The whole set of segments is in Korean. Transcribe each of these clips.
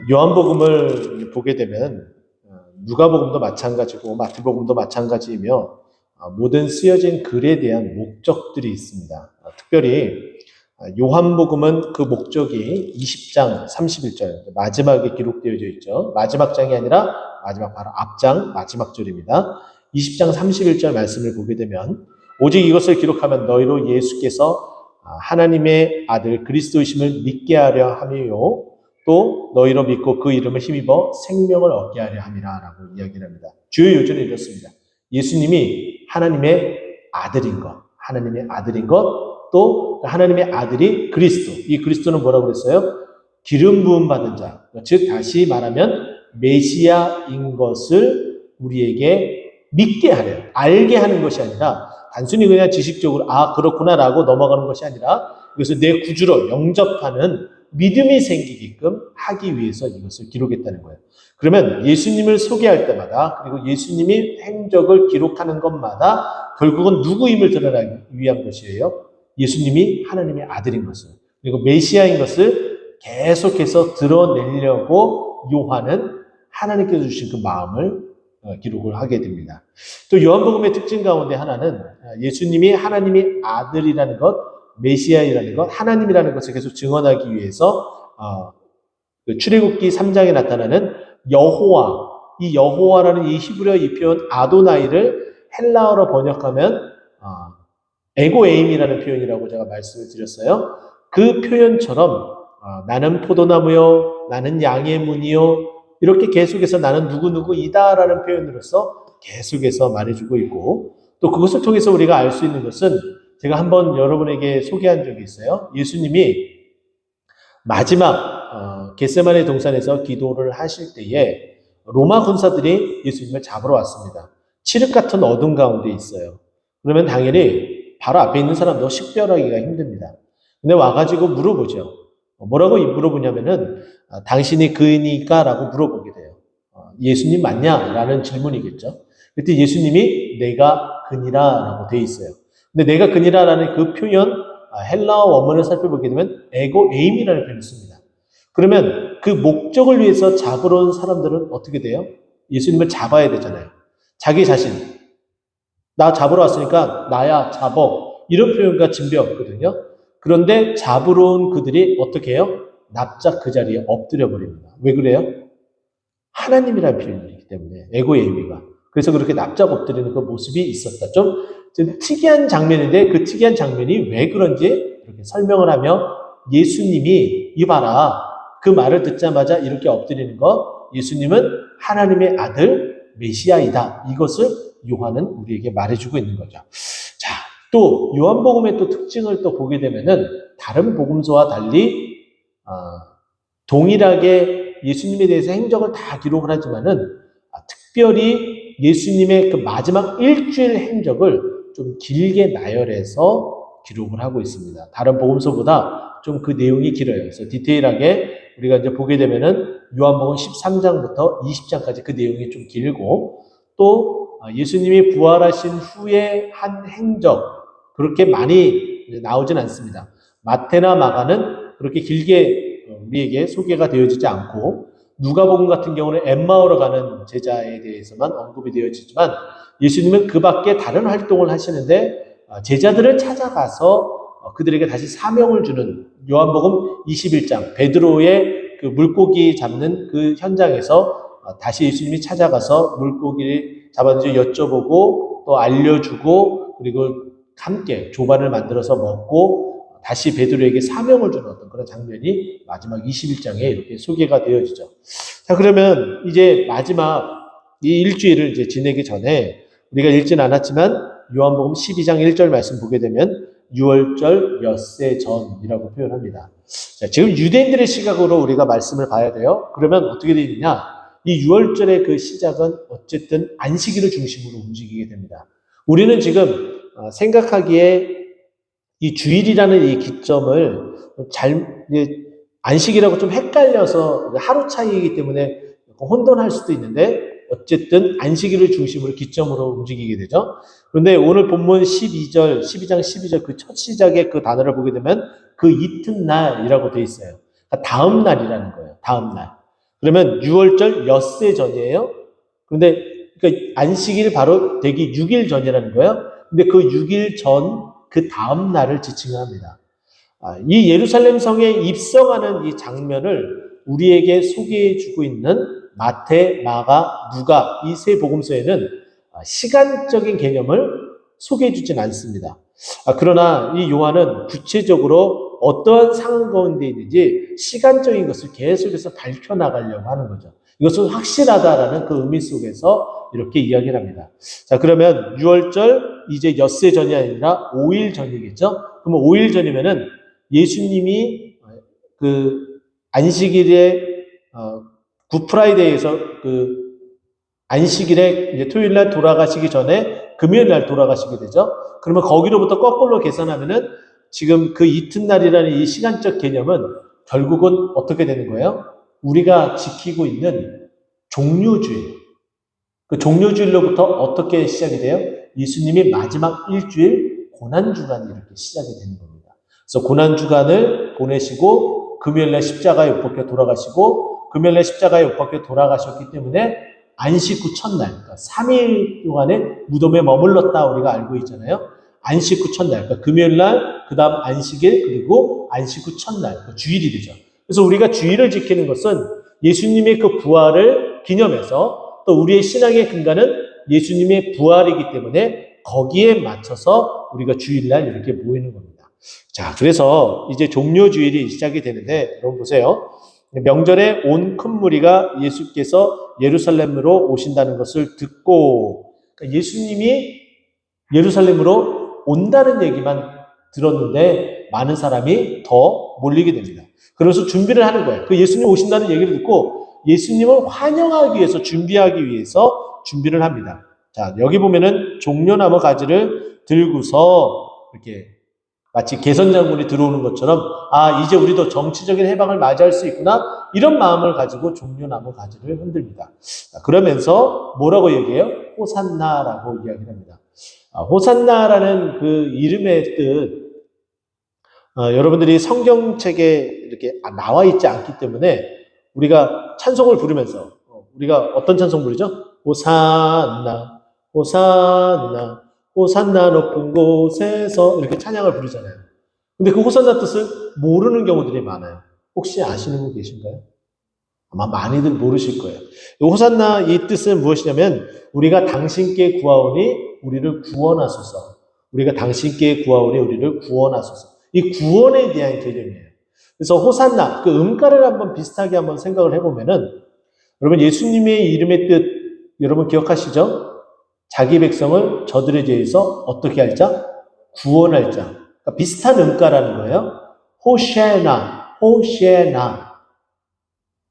요한복음을 보게 되면 누가복음도 마찬가지고 마태복음도 마찬가지이며 모든 쓰여진 글에 대한 목적들이 있습니다. 특별히 요한복음은 그 목적이 20장 31절 마지막에 기록되어져 있죠. 마지막 장이 아니라 마지막 바로 앞장 마지막 절입니다. 20장 31절 말씀을 보게 되면 오직 이것을 기록하면 너희로 예수께서 하나님의 아들 그리스도이심을 믿게 하려 함이요 또 너희로 믿고 그 이름을 힘입어 생명을 얻게 하려 함이라 라고 이야기를 합니다. 주요 요절은 이렇습니다. 예수님이 하나님의 아들인 것, 하나님의 아들인 것, 또 하나님의 아들이 그리스도. 이 그리스도는 뭐라고 그랬어요? 기름 부음 받은 자. 즉 다시 말하면 메시아인 것을 우리에게 믿게 하려, 알게 하는 것이 아니라 단순히 그냥 지식적으로 그렇구나라고 넘어가는 것이 아니라 이것을 내 구주로 영접하는 믿음이 생기게끔 하기 위해서 이것을 기록했다는 거예요. 그러면 예수님을 소개할 때마다 그리고 예수님이 행적을 기록하는 것마다 결국은 누구임을 드러나기 위한 것이에요. 예수님이 하나님의 아들인 것을 그리고 메시아인 것을 계속해서 드러내려고 요한은 하나님께서 주신 그 마음을 기록을 하게 됩니다. 또 요한복음의 특징 가운데 하나는 예수님이 하나님의 아들이라는 것, 메시아이라는 것, 하나님이라는 것을 계속 증언하기 위해서 출애굽기 3장에 나타나는 여호와, 이 여호와라는 이 히브리어 이 표현 아도나이를 헬라어로 번역하면 에고에임이라는 표현이라고 제가 말씀을 드렸어요. 그 표현처럼 나는 포도나무요, 나는 양의 문이요, 이렇게 계속해서 나는 누구누구이다라는 표현으로서 계속해서 말해주고 있고 또 그것을 통해서 우리가 알 수 있는 것은 제가 한번 여러분에게 소개한 적이 있어요. 예수님이 마지막 겟세마네 동산에서 기도를 하실 때에 로마 군사들이 예수님을 잡으러 왔습니다. 칠흑 같은 어둠 가운데 있어요. 그러면 당연히 바로 앞에 있는 사람도 식별하기가 힘듭니다. 근데 와가지고 물어보죠. 뭐라고 물어보냐면은 당신이 그이니까 라고 물어보게 돼요. 예수님 맞냐? 라는 질문이겠죠. 그때 예수님이 내가 그니라 라고 돼 있어요. 근데 내가 그니라 라는 그 표현 헬라어 원문을 살펴보게 되면 에고에임이라는 표현을 씁니다. 그러면 그 목적을 위해서 잡으러 온 사람들은 어떻게 돼요? 예수님을 잡아야 되잖아요. 자기 자신. 나 잡으러 왔으니까 나야 잡어. 이런 표현과 진배 없거든요. 그런데 잡으러 온 그들이 어떻게 해요? 납작 그 자리에 엎드려 버립니다. 왜 그래요? 하나님이라는 표현이기 때문에 에고의 의미가. 그래서 그렇게 납작 엎드리는 그 모습이 있었다. 좀 특이한 장면인데 그 특이한 장면이 왜 그런지 이렇게 설명을 하며 예수님이 이봐라 그 말을 듣자마자 이렇게 엎드리는 것 예수님은 하나님의 아들 메시아이다. 이것을 요한은 우리에게 말해주고 있는 거죠. 자, 또 요한복음의 또 특징을 또 보게 되면은 다른 복음서와 달리 동일하게 예수님에 대해서 행적을 다 기록을 하지만은 특별히 예수님의 그 마지막 일주일 행적을 좀 길게 나열해서 기록을 하고 있습니다. 다른 복음서보다 좀 그 내용이 길어요. 그래서 디테일하게 우리가 이제 보게 되면은 요한복음 13장부터 20장까지 그 내용이 좀 길고 또 예수님이 부활하신 후에 한 행적 그렇게 많이 나오진 않습니다. 마태나 마가는 그렇게 길게 우리에게 소개가 되어지지 않고 누가복음 같은 경우는 엠마오로 가는 제자에 대해서만 언급이 되어지지만 예수님은 그 밖에 다른 활동을 하시는데 제자들을 찾아가서 그들에게 다시 사명을 주는 요한복음 21장 베드로의 그 물고기 잡는 그 현장에서 다시 예수님이 찾아가서 물고기를 잡았는지 여쭤보고 또 알려주고 그리고 함께 조반을 만들어서 먹고 다시 베드로에게 사명을 주는 어떤 그런 장면이 마지막 21장에 이렇게 소개가 되어지죠. 자, 그러면 이제 마지막 이 일주일을 이제 지내기 전에 우리가 읽진 않았지만 요한복음 12장 1절 말씀 보게 되면 6월절 엿새 전이라고 표현합니다. 자, 지금 유대인들의 시각으로 우리가 말씀을 봐야 돼요. 그러면 어떻게 되느냐? 이 6월절의 그 시작은 어쨌든 안식일을 중심으로 움직이게 됩니다. 우리는 지금 생각하기에 이 주일이라는 이 기점을 안식이라고 좀 헷갈려서 하루 차이이기 때문에 혼돈할 수도 있는데 어쨌든 안식일을 중심으로 기점으로 움직이게 되죠. 그런데 오늘 본문 12장 12절 그 첫 시작의 그 단어를 보게 되면 그 이튿날이라고 되어 있어요. 그러니까 다음 날이라는 거예요. 다음 날. 그러면 6월절 엿새 전이에요. 그런데 그러니까 안식일 바로 되기 6일 전이라는 거예요. 근데 그 6일 전 그 다음 날을 지칭을 합니다. 이 예루살렘 성에 입성하는 이 장면을 우리에게 소개해 주고 있는 마태, 마가, 누가 이 세 복음서에는 시간적인 개념을 소개해 주진 않습니다. 그러나 이 요한은 구체적으로 어떠한 상황 가운데 있는지 시간적인 것을 계속해서 밝혀나가려고 하는 거죠. 이것은 확실하다라는 그 의미 속에서 이렇게 이야기를 합니다. 자, 그러면 6월절 이제 엿새 전이 아니라 5일 전이겠죠? 그러면 5일 전이면은 예수님이 그 안식일에 굿프라이데이에서 그 안식일에 이제 토요일 날 돌아가시기 전에 금요일 날 돌아가시게 되죠. 그러면 거기로부터 거꾸로 계산하면은 지금 그 이튿날이라는 이 시간적 개념은 결국은 어떻게 되는 거예요? 우리가 지키고 있는 종료주일. 그 종료주일로부터 어떻게 시작이 돼요? 예수님이 마지막 일주일 고난주간이 이렇게 시작이 되는 겁니다. 그래서 고난주간을 보내시고 금요일날 십자가에 못 박혀 돌아가시고 금요일날 십자가에 못 박혀 돌아가셨기 때문에 안식 후 첫날, 그러니까 3일 동안에 무덤에 머물렀다 우리가 알고 있잖아요. 안식 후 첫날, 그러니까 금요일날, 그 다음 안식일, 그리고 안식 후 첫날, 그러니까 주일이 되죠. 그래서 우리가 주일을 지키는 것은 예수님의 그 부활을 기념해서 또 우리의 신앙의 근간은 예수님의 부활이기 때문에 거기에 맞춰서 우리가 주일날 이렇게 모이는 겁니다. 자, 그래서 이제 종료주일이 시작이 되는데 여러분 보세요. 명절에 온 큰 무리가 예수께서 예루살렘으로 오신다는 것을 듣고 그러니까 예수님이 예루살렘으로 온다는 얘기만 들었는데 많은 사람이 더 몰리게 됩니다. 그래서 준비를 하는 거예요. 그 예수님 오신다는 얘기를 듣고 예수님을 환영하기 위해서 준비하기 위해서 준비를 합니다. 자, 여기 보면은 종려나무 가지를 들고서 이렇게 마치 개선장군이 들어오는 것처럼 이제 우리도 정치적인 해방을 맞이할 수 있구나 이런 마음을 가지고 종려나무 가지를 흔듭니다. 그러면서 뭐라고 얘기해요? 호산나라고 이야기를 합니다. 호산나라는 그 이름의 뜻 여러분들이 성경책에 이렇게 나와 있지 않기 때문에 우리가 찬송을 부르면서 우리가 어떤 찬송 부르죠? 호산나 호산나 호산나 높은 곳에서 이렇게 찬양을 부르잖아요. 근데 그 호산나 뜻을 모르는 경우들이 많아요. 혹시 아시는 분 계신가요? 아마 많이들 모르실 거예요. 호산나 이 뜻은 무엇이냐면 우리가 당신께 구하오니 우리를 구원하소서. 우리가 당신께 구하오니 우리를 구원하소서. 이 구원에 대한 개념이에요. 그래서 호산나 그 음가를 한번 비슷하게 한번 생각을 해보면은 여러분 예수님의 이름의 뜻 여러분 기억하시죠? 자기 백성을 저들의 죄에서 어떻게 할 자? 구원할 자. 그러니까 비슷한 음가라는 거예요. 호셰나, 호셰나.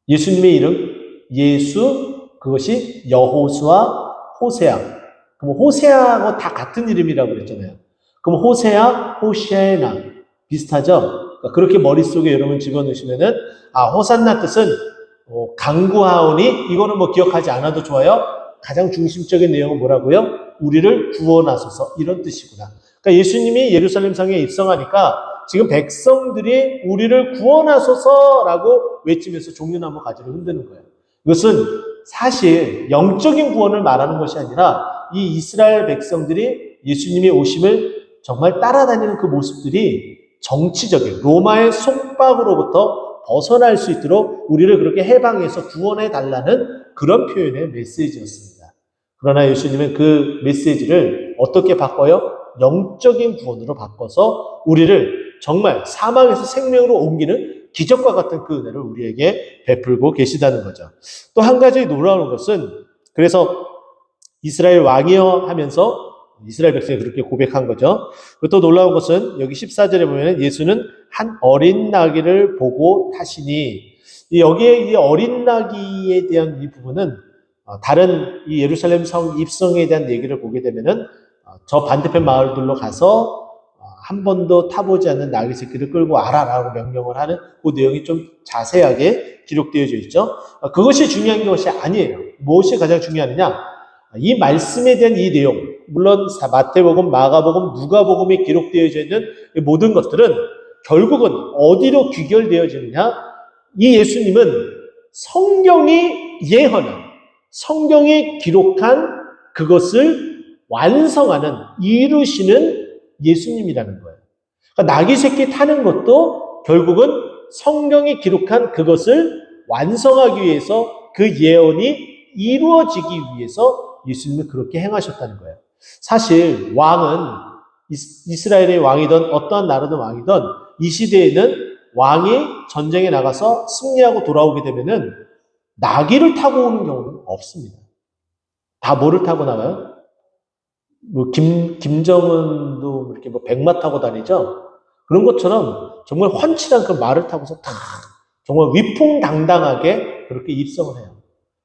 예수님의 이름, 예수, 그것이 여호수아, 호세아. 그럼 호세아하고 다 같은 이름이라고 그랬잖아요. 그럼 호세아, 호셰나. 비슷하죠? 그러니까 그렇게 머릿속에 여러분 집어넣으시면은, 호산나 뜻은 강구하오니, 이거는 뭐 기억하지 않아도 좋아요. 가장 중심적인 내용은 뭐라고요? 우리를 구원하소서 이런 뜻이구나. 그러니까 예수님이 예루살렘 성에 입성하니까 지금 백성들이 우리를 구원하소서라고 외치면서 종려나무 가지를 흔드는 거예요. 이것은 사실 영적인 구원을 말하는 것이 아니라 이 이스라엘 백성들이 예수님이 오심을 정말 따라다니는 그 모습들이 정치적인 로마의 속박으로부터 벗어날 수 있도록 우리를 그렇게 해방해서 구원해 달라는 그런 표현의 메시지였습니다. 그러나 예수님은 그 메시지를 어떻게 바꿔요? 영적인 구원으로 바꿔서 우리를 정말 사망에서 생명으로 옮기는 기적과 같은 그 은혜를 우리에게 베풀고 계시다는 거죠. 또 한 가지 놀라운 것은 그래서 이스라엘 왕이여 하면서 이스라엘 백성이 그렇게 고백한 거죠. 그리고 또 놀라운 것은 여기 14절에 보면 예수는 한 어린 나귀를 보고 타시니 여기에 이 어린 나귀에 대한 이 부분은 다른 이 예루살렘 성 입성에 대한 얘기를 보게 되면은 저 반대편 마을들로 가서 한 번도 타보지 않는 나귀 새끼를 끌고 와라라고 명령을 하는 그 내용이 좀 자세하게 기록되어져 있죠. 그것이 중요한 것이 아니에요. 무엇이 가장 중요하느냐? 이 말씀에 대한 이 내용, 물론 마태복음, 마가복음, 누가복음에 기록되어져 있는 모든 것들은 결국은 어디로 귀결되어지느냐? 이 예수님은 성경이 예언한, 성경이 기록한 그것을 완성하는, 이루시는 예수님이라는 거예요. 그러니까 낙이 새끼 타는 것도 결국은 성경이 기록한 그것을 완성하기 위해서, 그 예언이 이루어지기 위해서 예수님은 그렇게 행하셨다는 거예요. 사실 왕은 이스라엘의 왕이든 어떠한 나라의 왕이든 이 시대에는 왕이 전쟁에 나가서 승리하고 돌아오게 되면은 나귀를 타고 오는 경우는 없습니다. 다 뭐를 타고 나가요? 뭐 김정은도 이렇게 뭐 백마 타고 다니죠. 그런 것처럼 정말 훤칠한 그 말을 타고서 다 정말 위풍당당하게 그렇게 입성을 해요.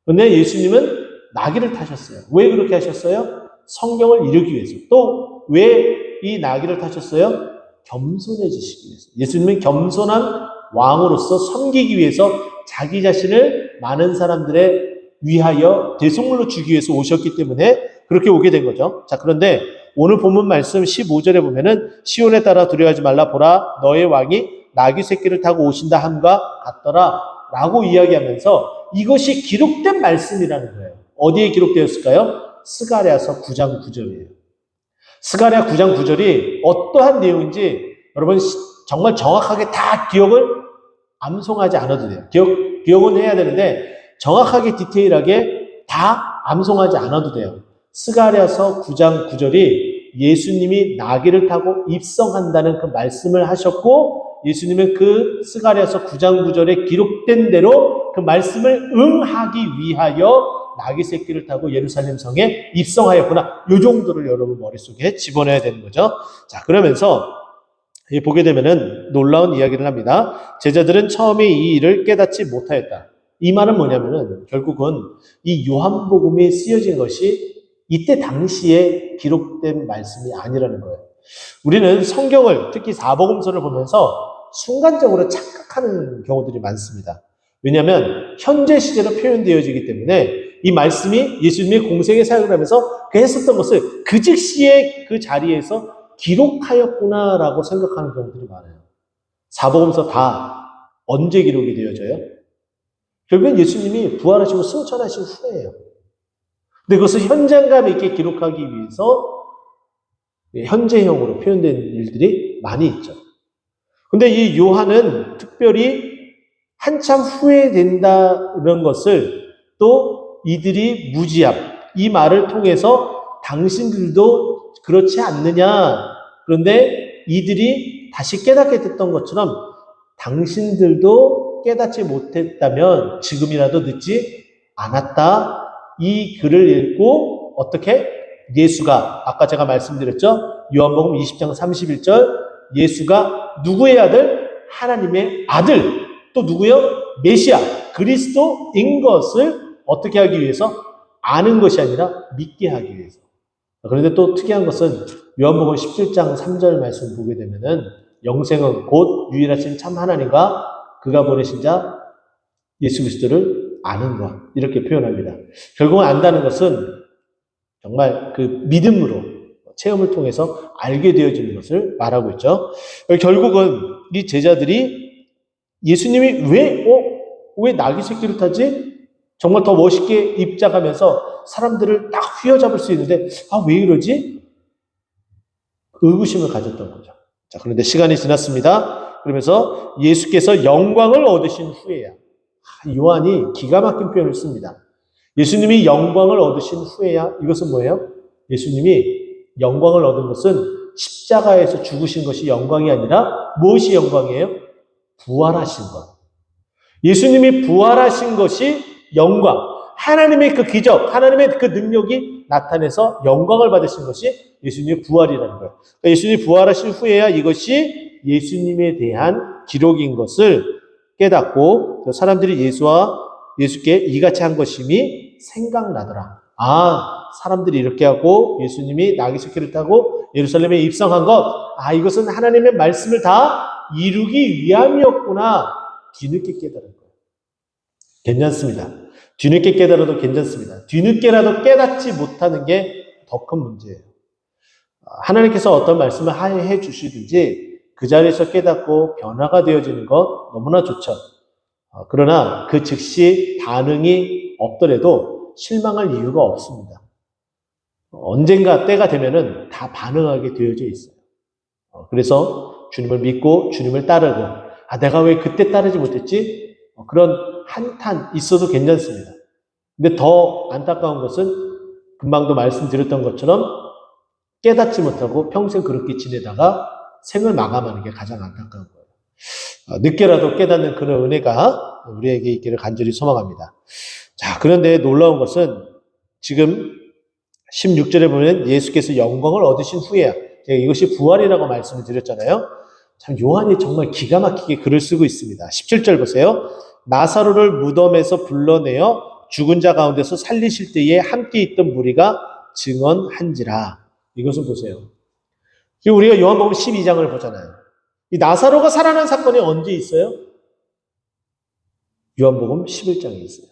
그런데 예수님은 나귀를 타셨어요. 왜 그렇게 하셨어요? 성경을 이루기 위해서. 또 왜 이 나귀를 타셨어요? 겸손해지시기 위해서. 예수님은 겸손한 왕으로서 섬기기 위해서 자기 자신을 많은 사람들의 위하여 대속물로 주기 위해서 오셨기 때문에 그렇게 오게 된 거죠. 자, 그런데 오늘 본문 말씀 15절에 보면은 시온에 따라 두려워하지 말라, 보라 너의 왕이 나귀 새끼를 타고 오신다 함과 같더라 라고 이야기하면서 이것이 기록된 말씀이라는 거예요. 어디에 기록되었을까요? 스가랴서 9장 9절이에요. 스가랴 9장 9절이 어떠한 내용인지 여러분 정말 정확하게 다 기억을 암송하지 않아도 돼요. 기억은 해야 되는데 정확하게 디테일하게 다 암송하지 않아도 돼요. 스가랴서 9장 9절이 예수님이 나귀를 타고 입성한다는 그 말씀을 하셨고, 예수님은 그 스가랴서 9장 9절에 기록된 대로 그 말씀을 응하기 위하여 나귀 새끼를 타고 예루살렘 성에 입성하였구나. 이 정도를 여러분 머릿속에 집어넣어야 되는 거죠. 자, 그러면서 보게 되면은 놀라운 이야기를 합니다. 제자들은 처음에 이 일을 깨닫지 못하였다. 이 말은 뭐냐면은 결국은 이 요한복음이 쓰여진 것이 이때 당시에 기록된 말씀이 아니라는 거예요. 우리는 성경을, 특히 사복음서를 보면서 순간적으로 착각하는 경우들이 많습니다. 왜냐하면 현재 시제로 표현되어지기 때문에 이 말씀이 예수님이 공생에 사역을 하면서 그 했었던 것을 그 즉시의 그 자리에서 기록하였구나라고 생각하는 경우들이 많아요. 사복음서 다 언제 기록이 되어져요? 결국엔 예수님이 부활하시고 승천하신 후에예요. 근데 그것을 현장감 있게 기록하기 위해서 현재형으로 표현된 일들이 많이 있죠. 근데 이 요한은 특별히 한참 후회된다는 것을 또 이들이 무지함, 이 말을 통해서 당신들도 그렇지 않느냐. 그런데 이들이 다시 깨닫게 됐던 것처럼 당신들도 깨닫지 못했다면 지금이라도 늦지 않았다. 이 글을 읽고 어떻게? 예수가, 아까 제가 말씀드렸죠? 요한복음 20장 31절, 예수가 누구의 아들? 하나님의 아들. 또 누구요? 메시아, 그리스도인 것을 어떻게 하기 위해서? 아는 것이 아니라 믿게 하기 위해서. 그런데 또 특이한 것은 요한복음 17장 3절 말씀 보게 되면은 영생은 곧 유일하신 참 하나님과 그가 보내신 자 예수 그리스도를 아는 것, 이렇게 표현합니다. 결국은 안다는 것은 정말 그 믿음으로 체험을 통해서 알게 되어지는 것을 말하고 있죠. 결국은 이 제자들이 예수님이 왜 나귀 새끼를 타지? 정말 더 멋있게 입장하면서 사람들을 딱 휘어잡을 수 있는데 왜 이러지? 의구심을 가졌던 거죠. 자, 그런데 시간이 지났습니다. 그러면서 예수께서 영광을 얻으신 후에야. 요한이 기가 막힌 표현을 씁니다. 예수님이 영광을 얻으신 후에야. 이것은 뭐예요? 예수님이 영광을 얻은 것은 십자가에서 죽으신 것이 영광이 아니라 무엇이 영광이에요? 부활하신 것. 예수님이 부활하신 것이 영광. 하나님의 그 기적, 하나님의 그 능력이 나타내서 영광을 받으신 것이 예수님의 부활이라는 거예요. 그러니까 예수님이 부활하신 후에야 이것이 예수님에 대한 기록인 것을 깨닫고 사람들이 예수께 이같이 한 것임이 생각나더라. 사람들이 이렇게 하고 예수님이 나귀 새끼를 타고 예루살렘에 입성한 것, 이것은 하나님의 말씀을 다 이루기 위함이었구나. 뒤늦게 깨달은 거예요. 괜찮습니다. 뒤늦게 깨달아도 괜찮습니다. 뒤늦게라도 깨닫지 못하는 게 더 큰 문제예요. 하나님께서 어떤 말씀을 해 주시든지 그 자리에서 깨닫고 변화가 되어지는 것 너무나 좋죠. 그러나 그 즉시 반응이 없더라도 실망할 이유가 없습니다. 언젠가 때가 되면은 다 반응하게 되어져 있어요. 그래서 주님을 믿고 주님을 따르고, 내가 왜 그때 따르지 못했지? 그런 한탄 있어도 괜찮습니다. 근데 더 안타까운 것은 금방도 말씀드렸던 것처럼 깨닫지 못하고 평생 그렇게 지내다가 생을 마감하는 게 가장 안타까운 거예요. 늦게라도 깨닫는 그런 은혜가 우리에게 있기를 간절히 소망합니다. 자, 그런데 놀라운 것은 지금 16절에 보면 예수께서 영광을 얻으신 후에야, 제가 이것이 부활이라고 말씀을 드렸잖아요. 참 요한이 정말 기가 막히게 글을 쓰고 있습니다. 17절 보세요. 나사로를 무덤에서 불러내어 죽은 자 가운데서 살리실 때에 함께 있던 무리가 증언한지라. 이것을 보세요. 우리가 요한복음 12장을 보잖아요. 이 나사로가 살아난 사건이 언제 있어요? 요한복음 11장에 있어요.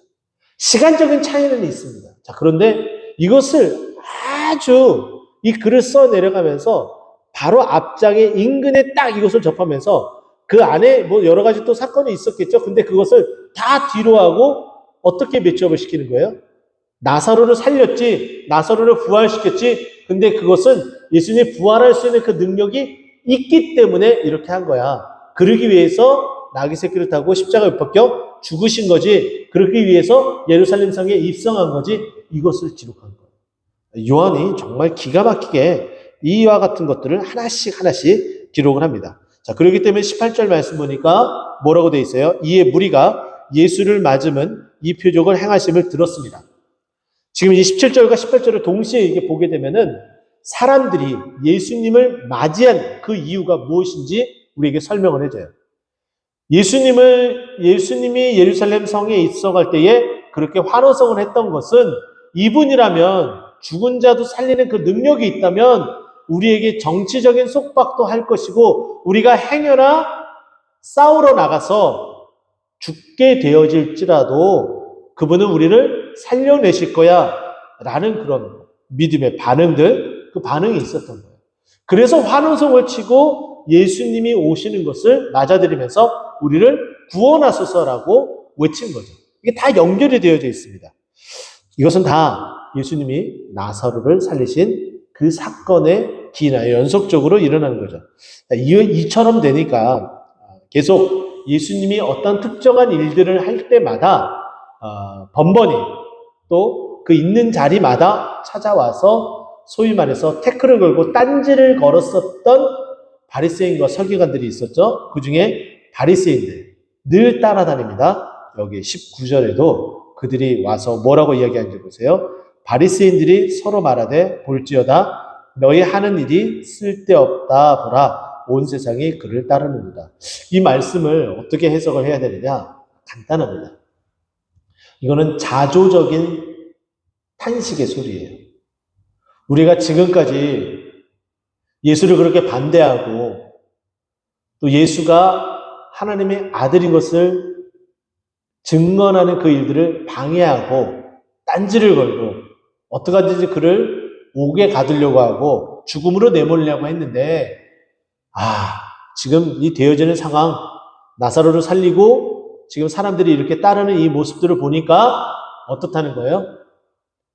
시간적인 차이는 있습니다. 자, 그런데 이것을 아주 이 글을 써 내려가면서 바로 앞장에 인근에 딱 이것을 접하면서 그 안에 뭐 여러 가지 또 사건이 있었겠죠. 근데 그것을 다 뒤로 하고 어떻게 매치업을 시키는 거예요? 나사로를 살렸지, 나사로를 부활시켰지. 근데 그것은 예수님이 부활할 수 있는 그 능력이 있기 때문에 이렇게 한 거야. 그러기 위해서 나귀 새끼를 타고 십자가에 못 박혀 죽으신 거지. 그러기 위해서 예루살렘 성에 입성한 거지. 이것을 기록한 거예요. 요한이 정말 기가 막히게 이와 같은 것들을 하나씩 기록을 합니다. 자, 그렇기 때문에 18절 말씀 보니까 뭐라고 돼 있어요? 이에 무리가 예수를 맞으면 이 표적을 행하심을 들었습니다. 지금 이 17절과 18절을 동시에 이게 보게 되면은 사람들이 예수님을 맞이한 그 이유가 무엇인지 우리에게 설명을 해줘요. 예수님이 예루살렘 성에 입성할 때에 그렇게 환호성을 했던 것은 이분이라면 죽은 자도 살리는 그 능력이 있다면 우리에게 정치적인 속박도 할 것이고 우리가 행여나 싸우러 나가서 죽게 되어질지라도 그분은 우리를 살려내실 거야 라는 그런 믿음의 반응들, 그 반응이 있었던 거예요. 그래서 환호성을 치고 예수님이 오시는 것을 맞아들이면서 우리를 구원하소서라고 외친 거죠. 이게 다 연결이 되어져 있습니다. 이것은 다 예수님이 나사로를 살리신 그 사건의 기인하여 연속적으로 일어나는 거죠. 이처럼 되니까 계속 예수님이 어떤 특정한 일들을 할 때마다 번번이 또 그 있는 자리마다 찾아와서 소위 말해서 태클을 걸고 딴지를 걸었었던 바리새인과 서기관들이 있었죠. 그 중에 바리새인들 늘 따라다닙니다. 여기 19절에도 그들이 와서 뭐라고 이야기하는지 보세요. 바리새인들이 서로 말하되 볼지어다 너희 하는 일이 쓸데없다 보라 온 세상이 그를 따르는도다. 이 말씀을 어떻게 해석을 해야 되느냐? 간단합니다. 이거는 자조적인 탄식의 소리예요. 우리가 지금까지 예수를 그렇게 반대하고 또 예수가 하나님의 아들인 것을 증언하는 그 일들을 방해하고 딴지를 걸고 어떻게 하든지 그를 옥에 가두려고 하고 죽음으로 내몰려고 했는데 지금 이 되어지는 상황 나사로를 살리고 지금 사람들이 이렇게 따르는 이 모습들을 보니까 어떻다는 거예요?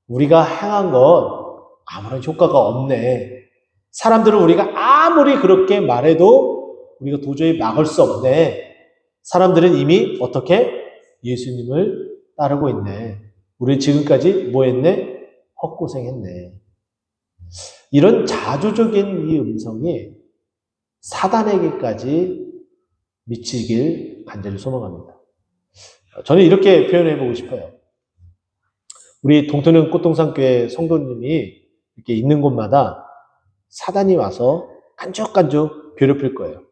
우리가 행한 것 아무런 효과가 없네. 사람들은 우리가 아무리 그렇게 말해도 우리가 도저히 막을 수 없네. 사람들은 이미 어떻게? 예수님을 따르고 있네. 우리 지금까지 뭐 했네? 헛고생했네. 이런 자조적인 이 음성이 사단에게까지 미치길 간절히 소망합니다. 저는 이렇게 표현해보고 싶어요. 우리 동토는 꽃동산교회 성도님이 이렇게 있는 곳마다 사단이 와서 깐죽깐죽 괴롭힐 거예요.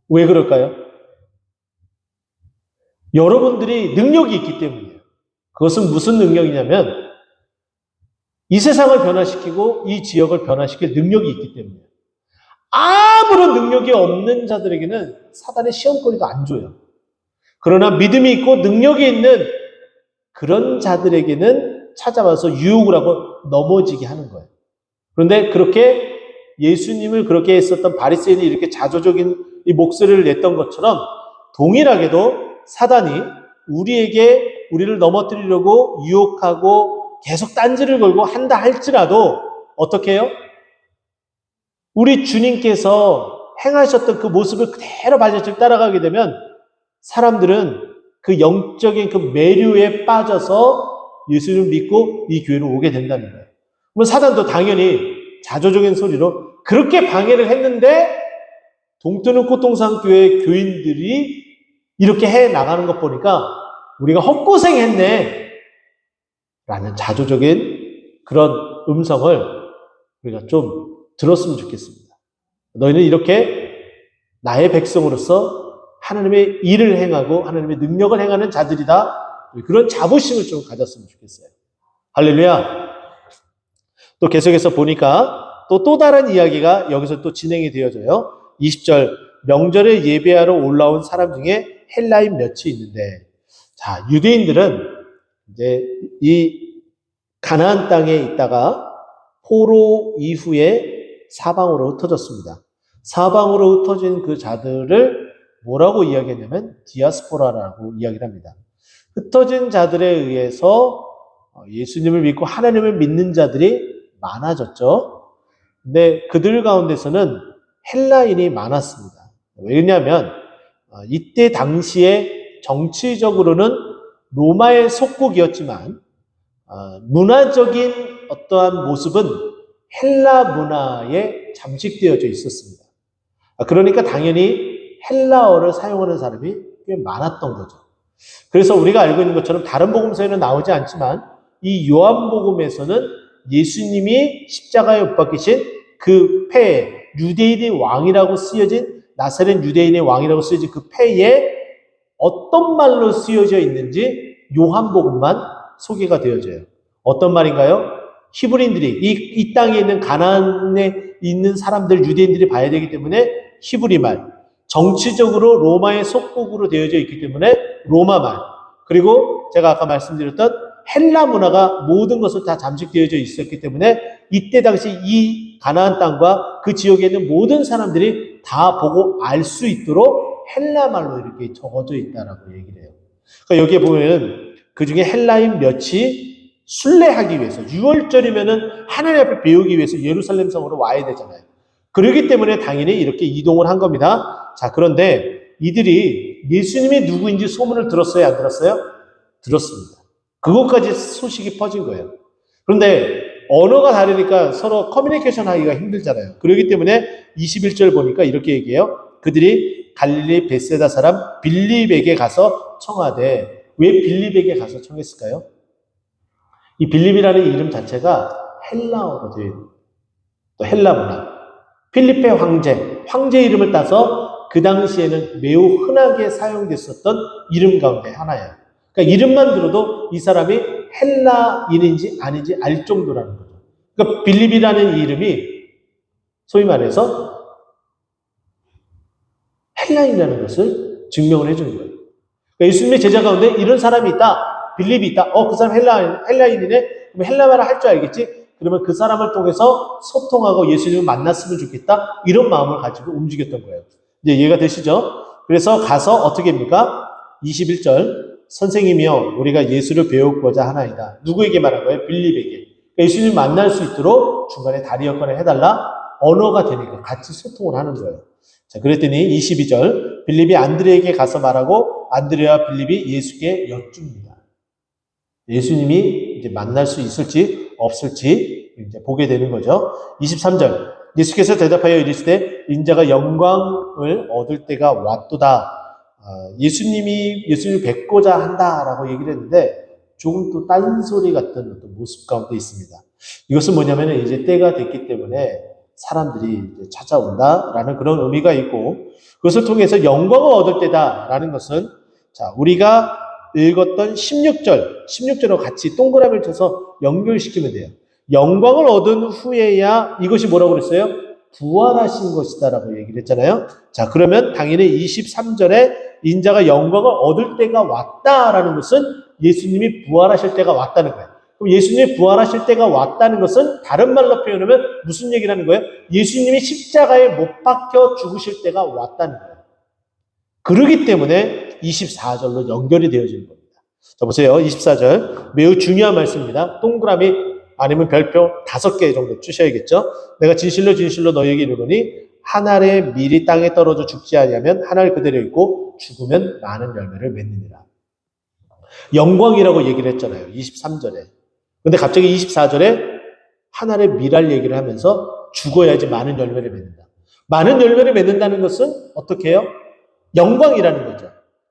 왜 그럴까요? 여러분들이 능력이 있기 때문이에요. 그것은 무슨 능력이냐면 이 세상을 변화시키고 이 지역을 변화시킬 능력이 있기 때문이에요. 아무런 능력이 없는 자들에게는 사단의 시험거리도 안 줘요. 그러나 믿음이 있고 능력이 있는 그런 자들에게는 찾아와서 유혹을 하고 넘어지게 하는 거예요. 그런데 그렇게 예수님을 그렇게 했었던 바리새인이 이렇게 자조적인 이 목소리를 냈던 것처럼 동일하게도 사단이 우리를 넘어뜨리려고 유혹하고 계속 딴지를 걸고 한다 할지라도 어떻게 해요? 우리 주님께서 행하셨던 그 모습을 그대로 발자취를 따라가게 되면 사람들은 그 영적인 그 매료에 빠져서 예수님을 믿고 이 교회로 오게 된다는 거예요. 그러면 사단도 당연히 자조적인 소리로 그렇게 방해를 했는데 동토는 꽃동산 교회 교인들이 이렇게 해 나가는 것 보니까 우리가 헛고생했네 라는 자조적인 그런 음성을 우리가 좀 들었으면 좋겠습니다. 너희는 이렇게 나의 백성으로서 하나님의 일을 행하고 하나님의 능력을 행하는 자들이다. 그런 자부심을 좀 가졌으면 좋겠어요. 할렐루야. 또 계속해서 보니까 또 다른 이야기가 여기서 또 진행이 되어져요. 20절 명절에 예배하러 올라온 사람 중에 헬라인 몇이 있는데, 자, 유대인들은 이제 이 가나안 땅에 있다가 포로 이후에 사방으로 흩어졌습니다. 사방으로 흩어진 그 자들을 뭐라고 이야기했냐면 디아스포라라고 이야기를 합니다. 흩어진 자들에 의해서 예수님을 믿고 하나님을 믿는 자들이 많아졌죠. 근데 그들 가운데서는 헬라인이 많았습니다. 왜냐하면 이때 당시에 정치적으로는 로마의 속국이었지만 문화적인 어떠한 모습은 헬라 문화에 잠식되어져 있었습니다. 그러니까 당연히 헬라어를 사용하는 사람이 꽤 많았던 거죠. 그래서 우리가 알고 있는 것처럼 다른 복음서에는 나오지 않지만 이 요한복음에서는 예수님이 십자가에 못 박히신 그 패에 유대인의 왕이라고 쓰여진 나사렛 유대인의 왕이라고 쓰여진 그 패에 어떤 말로 쓰여져 있는지 요한복음만 소개가 되어져요. 어떤 말인가요? 히브리인들이 이 땅에 있는 가나안에 있는 사람들 유대인들이 봐야 되기 때문에 히브리 말, 정치적으로 로마의 속국으로 되어져 있기 때문에 로마 말, 그리고 제가 아까 말씀드렸던 헬라 문화가 모든 것을 다 잠식되어져 있었기 때문에 이때 당시 이 가나안 땅과 그 지역에 있는 모든 사람들이 다 보고 알 수 있도록 헬라 말로 이렇게 적어져 있다라고 얘기를 해요. 그러니까 여기에 보면은 그 중에 헬라인 몇이 순례하기 위해서 6월절이면은 하나님 앞에 배우기 위해서 예루살렘 성으로 와야 되잖아요. 그렇기 때문에 당연히 이렇게 이동을 한 겁니다. 자, 그런데 이들이 예수님이 누구인지 소문을 들었어요? 안 들었어요? 들었습니다. 그것까지 소식이 퍼진 거예요. 그런데 언어가 다르니까 서로 커뮤니케이션 하기가 힘들잖아요. 그렇기 때문에 21절 보니까 이렇게 얘기해요. 그들이 갈릴리 베세다 사람 빌립에게 가서 청하되, 왜 빌립에게 가서 청했을까요? 이 빌립이라는 이름 자체가 헬라어로 되어 있는, 또 헬라 문화. 필리페 황제 이름을 따서 그 당시에는 매우 흔하게 사용됐었던 이름 가운데 하나예요. 그러니까 이름만 들어도 이 사람이 헬라인인지 아닌지 알 정도라는 거죠. 그러니까 빌립이라는 이 이름이 소위 말해서 헬라인이라는 것을 증명을 해주는 거예요. 그러니까 예수님의 제자 가운데 이런 사람이 있다, 빌립이 있다. 그 사람 헬라인이네? 그럼 헬라말을 할 줄 알겠지? 그러면 그 사람을 통해서 소통하고 예수님을 만났으면 좋겠다. 이런 마음을 가지고 움직였던 거예요. 이제 이해가 되시죠? 그래서 가서 어떻게 합니까? 21절. 선생님이여, 우리가 예수를 배우고자 하나이다. 누구에게 말한 거예요? 빌립에게. 그러니까 예수님을 만날 수 있도록 중간에 다리 역할을 해달라. 언어가 되니까 같이 소통을 하는 거예요. 자, 그랬더니 22절. 빌립이 안드레에게 가서 말하고 안드레와 빌립이 예수께 여쭙니다. 예수님이 이제 만날 수 있을지 없을지 이제 보게 되는 거죠. 23절. 예수께서 대답하여 이르시되 인자가 영광을 얻을 때가 왔도다. 예수님을 뵙고자 한다라고 얘기를 했는데 조금 또 딴소리 같은 어떤 모습 가운데 있습니다. 이것은 뭐냐면 이제 때가 됐기 때문에 사람들이 이제 찾아온다라는 그런 의미가 있고, 그것을 통해서 영광을 얻을 때다라는 것은, 자, 우리가 읽었던 16절하고 같이 동그라미를 쳐서 연결시키면 돼요. 영광을 얻은 후에야 이것이 뭐라고 그랬어요? 부활하신 것이다라고 얘기를 했잖아요. 자, 그러면 당연히 23절에 인자가 영광을 얻을 때가 왔다라는 것은 예수님이 부활하실 때가 왔다는 거예요. 그럼 예수님이 부활하실 때가 왔다는 것은 다른 말로 표현하면 무슨 얘기를 하는 거예요? 예수님이 십자가에 못 박혀 죽으실 때가 왔다는 거예요. 그러기 때문에 24절로 연결이 되어지는 겁니다. 자, 보세요. 24절. 매우 중요한 말씀입니다. 동그라미 아니면 별표 5개 정도 주셔야겠죠. 내가 진실로 진실로 너희에게 이르노니 한 알의 밀이 땅에 떨어져 죽지 아니하면 한 알 그대로 있고 죽으면 많은 열매를 맺느니라. 영광이라고 얘기를 했잖아요. 23절에. 근데 갑자기 24절에 한 알의 밀알 얘기를 하면서 죽어야지 많은 열매를 맺는다. 많은 열매를 맺는다는 것은 어떻게 해요? 영광이라는 거죠.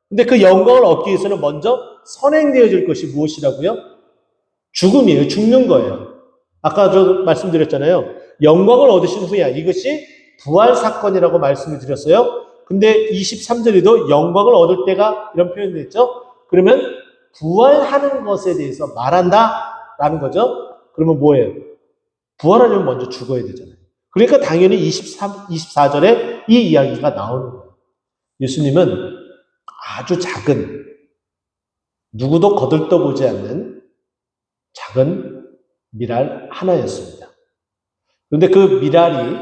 근데 그 영광을 얻기 위해서는 먼저 선행되어질 것이 무엇이라고요? 죽음이에요. 죽는 거예요. 아까 저 말씀드렸잖아요. 영광을 얻으신 후에 이것이 부활 사건이라고 말씀을 드렸어요. 근데 23절에도 영광을 얻을 때가 이런 표현이 됐죠. 그러면 부활하는 것에 대해서 말한다라는 거죠. 그러면 뭐예요? 부활하려면 먼저 죽어야 되잖아요. 그러니까 당연히 24절에 이 이야기가 나오는 거예요. 예수님은 아주 작은, 누구도 거들떠보지 않는 작은 밀알 하나였습니다. 그런데 그 밀알이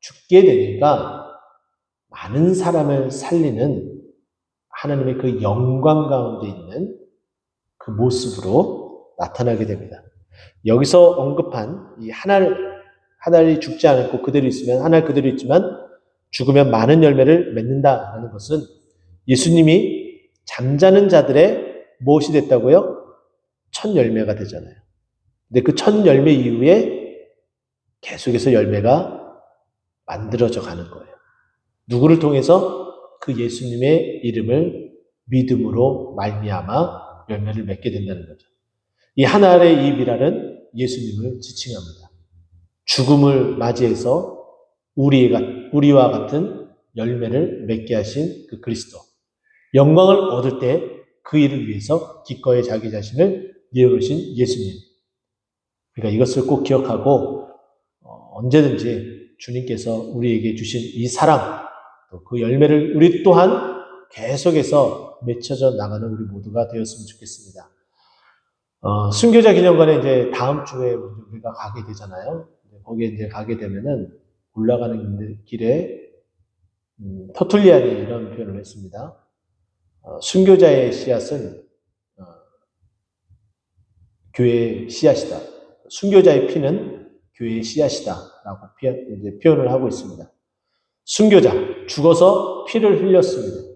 죽게 되니까 많은 사람을 살리는 하나님의 그 영광 가운데 있는 그 모습으로 나타나게 됩니다. 여기서 언급한 이 한 알이 죽지 않고 그대로 있으면, 한 알 그대로 있지만 죽으면 많은 열매를 맺는다라는 것은 예수님이 잠자는 자들의 무엇이 됐다고요? 첫 열매가 되잖아요. 근데 그 첫 열매 이후에 계속해서 열매가 만들어져 가는 거예요. 누구를 통해서? 그 예수님의 이름을 믿음으로 말미암아 열매를 맺게 된다는 거죠. 이 한 알의 이 밀알은 예수님을 지칭합니다. 죽음을 맞이해서 우리와 같은 열매를 맺게 하신 그 그리스도. 영광을 얻을 때 그 일을 위해서 기꺼이 자기 자신을 내어놓으신 예수님. 그러니까 이것을 꼭 기억하고 언제든지 주님께서 우리에게 주신 이 사랑, 또 그 열매를 우리 또한 계속해서 맺혀져 나가는 우리 모두가 되었으면 좋겠습니다. 순교자 기념관에 이제 다음 주에 우리가 가게 되잖아요. 거기에 이제 가게 되면은 올라가는 길에 터툴리안이 이런 표현을 했습니다. 순교자의 씨앗은 교회의 씨앗이다. 순교자의 피는 교회의 씨앗이다라고 이제 표현을 하고 있습니다. 순교자, 죽어서 피를 흘렸습니다.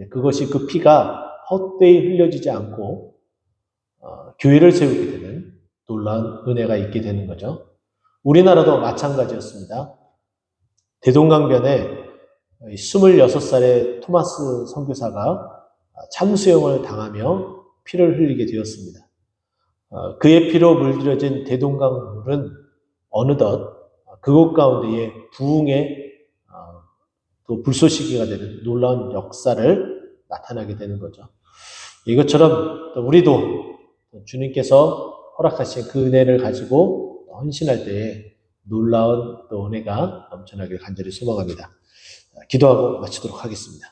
그것이 그 피가 헛되이 흘려지지 않고 교회를 세우게 되는 놀라운 은혜가 있게 되는 거죠. 우리나라도 마찬가지였습니다. 대동강변에 26살의 토마스 선교사가 참수형을 당하며 피를 흘리게 되었습니다. 그의 피로 물들여진 대동강물은 어느덧 그곳 가운데에 부흥의 또 불쏘시개가 되는 놀라운 역사를 나타나게 되는 거죠. 이것처럼 우리도 주님께서 허락하신 그 은혜를 가지고 헌신할 때에 놀라운 또 은혜가 넘쳐나길 간절히 소망합니다. 기도하고 마치도록 하겠습니다.